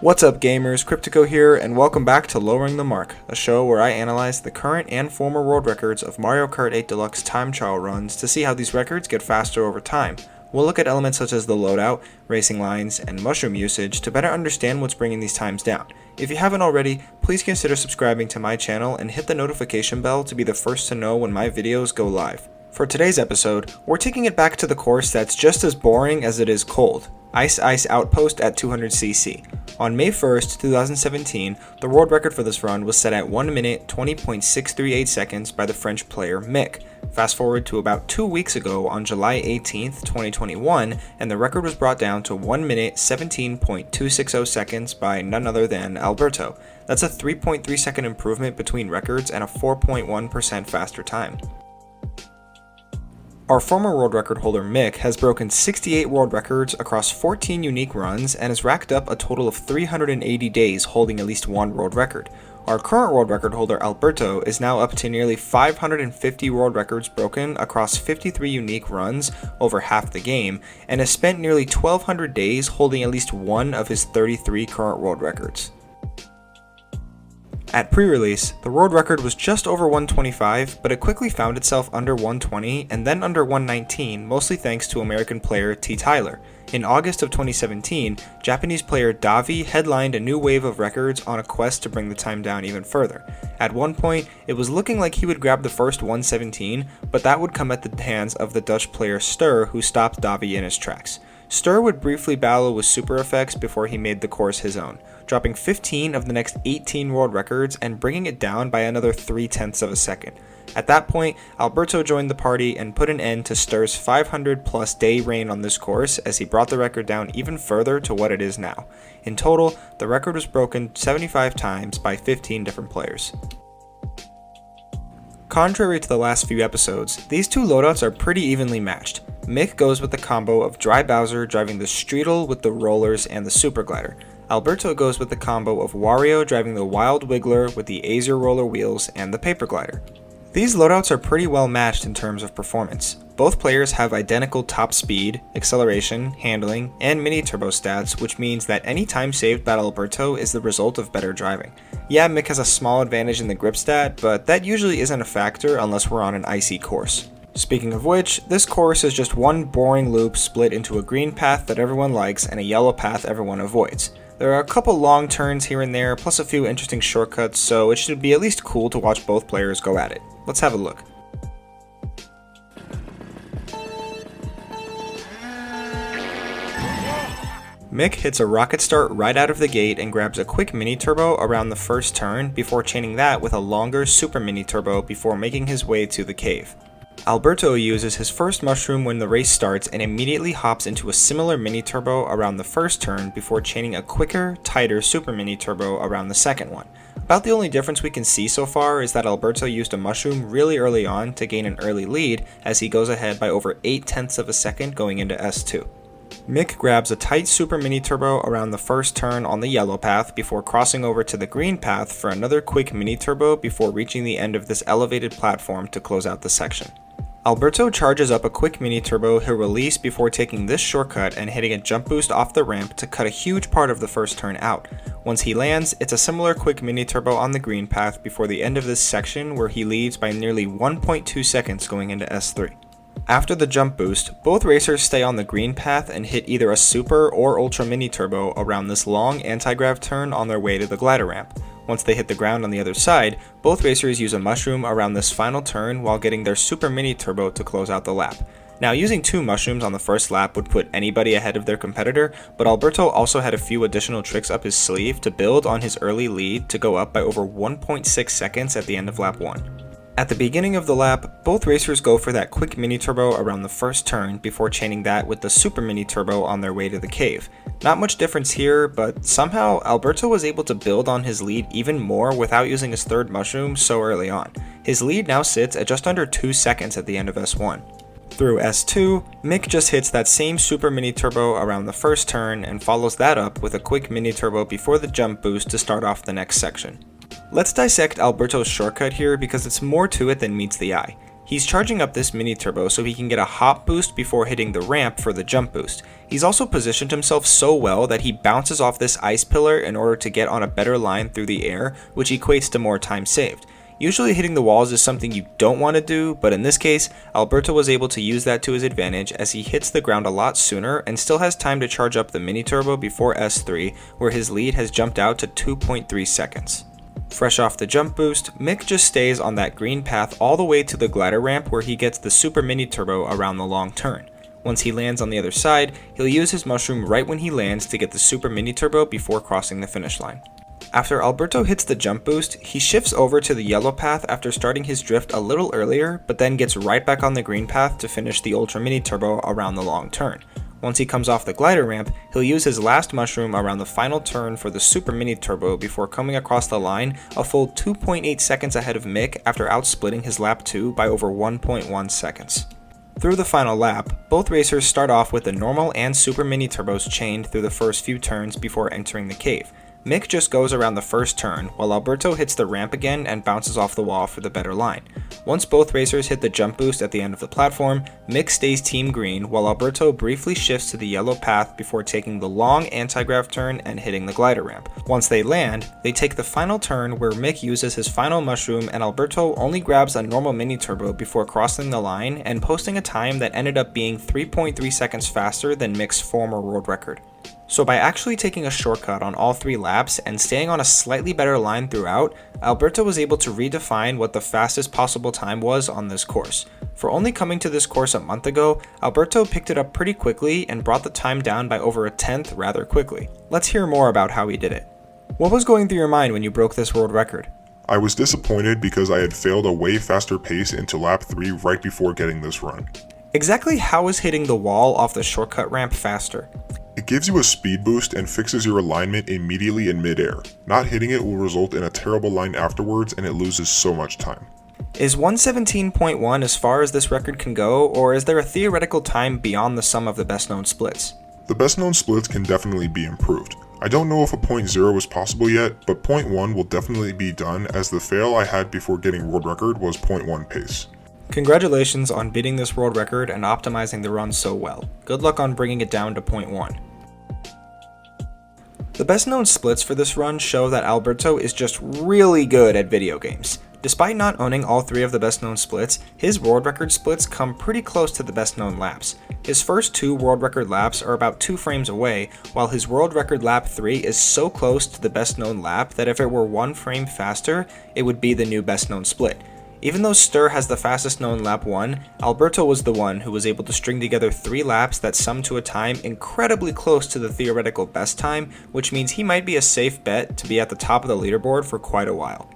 What's up gamers, Cryptico here, and welcome back to Lowering the Mark, a show where I analyze the current and former world records of Mario Kart 8 Deluxe time trial runs to see how these records get faster over time. We'll look at elements such as the loadout, racing lines, and mushroom usage to better understand what's bringing these times down. If you haven't already, please consider subscribing to my channel and hit the notification bell to be the first to know when my videos go live. For today's episode, we're taking it back to the course that's just as boring as it is cold. Ice Ice Outpost at 200cc. On May 1st, 2017, the world record for this run was set at 1 minute 20.638 seconds by the French player Mick. Fast forward to about 2 weeks ago on July 18th, 2021, and the record was brought down to 1 minute 17.260 seconds by none other than Alberto. That's a 3.3 second improvement between records and a 4.1% faster time. Our former world record holder Mick has broken 68 world records across 14 unique runs and has racked up a total of 380 days holding at least one world record. Our current world record holder Alberto is now up to nearly 550 world records broken across 53 unique runs over half the game, and has spent nearly 1,200 days holding at least one of his 33 current world records. At pre-release, the world record was just over 125, but it quickly found itself under 120 and then under 119, mostly thanks to American player T. Tyler. In August of 2017, Japanese player Davi headlined a new wave of records on a quest to bring the time down even further. At one point, it was looking like he would grab the first 117, but that would come at the hands of the Dutch player Stur, who stopped Davi in his tracks. Stur would briefly battle with super effects before he made the course his own, dropping 15 of the next 18 world records and bringing it down by another 0.3 of a second. At that point, Alberto joined the party and put an end to Stur's 500 plus day reign on this course as he brought the record down even further to what it is now. In total, the record was broken 75 times by 15 different players. Contrary to the last few episodes, these two loadouts are pretty evenly matched. Mick goes with the combo of Dry Bowser driving the Streetle with the rollers and the Super Glider. Alberto goes with the combo of Wario driving the Wild Wiggler with the Azer roller wheels and the Paper Glider. These loadouts are pretty well matched in terms of performance. Both players have identical top speed, acceleration, handling, and mini turbo stats, which means that any time saved by Alberto is the result of better driving. Yeah, Mick has a small advantage in the grip stat, but that usually isn't a factor unless we're on an icy course. Speaking of which, this course is just one boring loop split into a green path that everyone likes and a yellow path everyone avoids. There are a couple long turns here and there, plus a few interesting shortcuts, so it should be at least cool to watch both players go at it. Let's have a look. Mick hits a rocket start right out of the gate and grabs a quick mini turbo around the first turn before chaining that with a longer super mini turbo before making his way to the cave. Alberto uses his first mushroom when the race starts and immediately hops into a similar mini turbo around the first turn before chaining a quicker, tighter super mini turbo around the second one. About the only difference we can see so far is that Alberto used a mushroom really early on to gain an early lead as he goes ahead by over 0.8 of a second going into S2. Mick grabs a tight super mini turbo around the first turn on the yellow path before crossing over to the green path for another quick mini turbo before reaching the end of this elevated platform to close out the section. Alberto charges up a quick mini turbo he'll release before taking this shortcut and hitting a jump boost off the ramp to cut a huge part of the first turn out. Once he lands, it's a similar quick mini turbo on the green path before the end of this section where he leads by nearly 1.2 seconds going into S3. After the jump boost, both racers stay on the green path and hit either a super or ultra mini turbo around this long anti-grav turn on their way to the glider ramp. Once they hit the ground on the other side, both racers use a mushroom around this final turn while getting their super mini turbo to close out the lap. Now, using two mushrooms on the first lap would put anybody ahead of their competitor, but Alberto also had a few additional tricks up his sleeve to build on his early lead to go up by over 1.6 seconds at the end of lap 1. At the beginning of the lap, both racers go for that quick mini turbo around the first turn before chaining that with the super mini turbo on their way to the cave. Not much difference here, but somehow Alberto was able to build on his lead even more without using his third mushroom so early on. His lead now sits at just under 2 seconds at the end of S1. Through S2, Mick just hits that same super mini turbo around the first turn and follows that up with a quick mini turbo before the jump boost to start off the next section. Let's dissect Alberto's shortcut here because it's more to it than meets the eye. He's charging up this mini turbo so he can get a hop boost before hitting the ramp for the jump boost. He's also positioned himself so well that he bounces off this ice pillar in order to get on a better line through the air, which equates to more time saved. Usually hitting the walls is something you don't want to do, but in this case, Alberto was able to use that to his advantage as he hits the ground a lot sooner and still has time to charge up the mini turbo before S3, where his lead has jumped out to 2.3 seconds. Fresh off the jump boost, Mick just stays on that green path all the way to the glider ramp where he gets the super mini turbo around the long turn. Once he lands on the other side, he'll use his mushroom right when he lands to get the super mini turbo before crossing the finish line. After Alberto hits the jump boost, he shifts over to the yellow path after starting his drift a little earlier, but then gets right back on the green path to finish the ultra mini turbo around the long turn. Once he comes off the glider ramp, he'll use his last mushroom around the final turn for the super mini turbo before coming across the line a full 2.8 seconds ahead of Mick after outsplitting his lap 2 by over 1.1 seconds. Through the final lap, both racers start off with the normal and super mini turbos chained through the first few turns before entering the cave. Mick just goes around the first turn, while Alberto hits the ramp again and bounces off the wall for the better line. Once both racers hit the jump boost at the end of the platform, Mick stays team green, while Alberto briefly shifts to the yellow path before taking the long anti-grav turn and hitting the glider ramp. Once they land, they take the final turn where Mick uses his final mushroom and Alberto only grabs a normal mini turbo before crossing the line and posting a time that ended up being 3.3 seconds faster than Mick's former world record. So by actually taking a shortcut on all 3 laps and staying on a slightly better line throughout, Alberto was able to redefine what the fastest possible time was on this course. For only coming to this course a month ago, Alberto picked it up pretty quickly and brought the time down by over a tenth rather quickly. Let's hear more about how he did it. What was going through your mind when you broke this world record? I was disappointed because I had failed a way faster pace into lap 3 right before getting this run. Exactly how is hitting the wall off the shortcut ramp faster? It gives you a speed boost and fixes your alignment immediately in midair. Not hitting it will result in a terrible line afterwards and it loses so much time. Is 117.1 as far as this record can go, or is there a theoretical time beyond the sum of the best known splits? The best known splits can definitely be improved. I don't know if a .0 is possible yet, but .1 will definitely be done as the fail I had before getting world record was .1 pace. Congratulations on beating this world record and optimizing the run so well. Good luck on bringing it down to .1. The best known splits for this run show that Alberto is just really good at video games. Despite not owning all 3 of the best known splits, his world record splits come pretty close to the best known laps. His first 2 world record laps are about 2 frames away, while his world record lap 3 is so close to the best known lap that if it were 1 frame faster, it would be the new best known split. Even though Stur has the fastest known lap 1, Alberto was the one who was able to string together 3 laps that sum to a time incredibly close to the theoretical best time, which means he might be a safe bet to be at the top of the leaderboard for quite a while.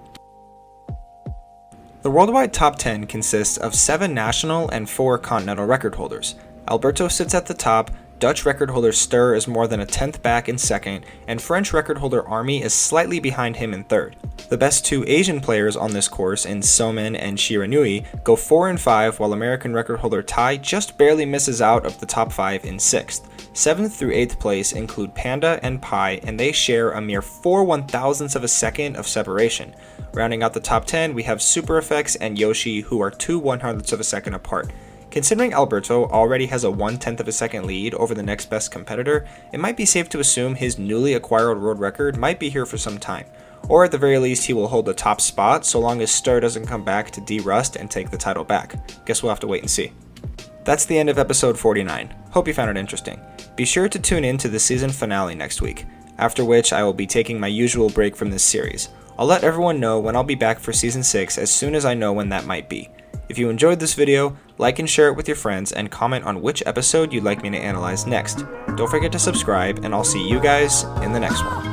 The worldwide top 10 consists of 7 national and 4 continental record holders. Alberto sits at the top, Dutch record holder Stur is more than a tenth back in second, and French record holder Army is slightly behind him in third. The best 2 Asian players on this course in Somin and Shiranui go 4 and 5, while American record holder Tai just barely misses out of the top 5 in 6th. 7th through 8th place include Panda and Pi, and they share a mere 4/1000ths of a second of separation. Rounding out the top 10, we have Super Effects and Yoshi, who are 2/100ths of a second apart. Considering Alberto already has a 1/10 of a second lead over the next best competitor, it might be safe to assume his newly acquired world record might be here for some time. Or at the very least, he will hold the top spot so long as Stur doesn't come back to de-rust and take the title back. Guess we'll have to wait and see. That's the end of episode 49. Hope you found it interesting. Be sure to tune in to the season finale next week, after which I will be taking my usual break from this series. I'll let everyone know when I'll be back for season 6 as soon as I know when that might be. If you enjoyed this video, like and share it with your friends and comment on which episode you'd like me to analyze next. Don't forget to subscribe, and I'll see you guys in the next one.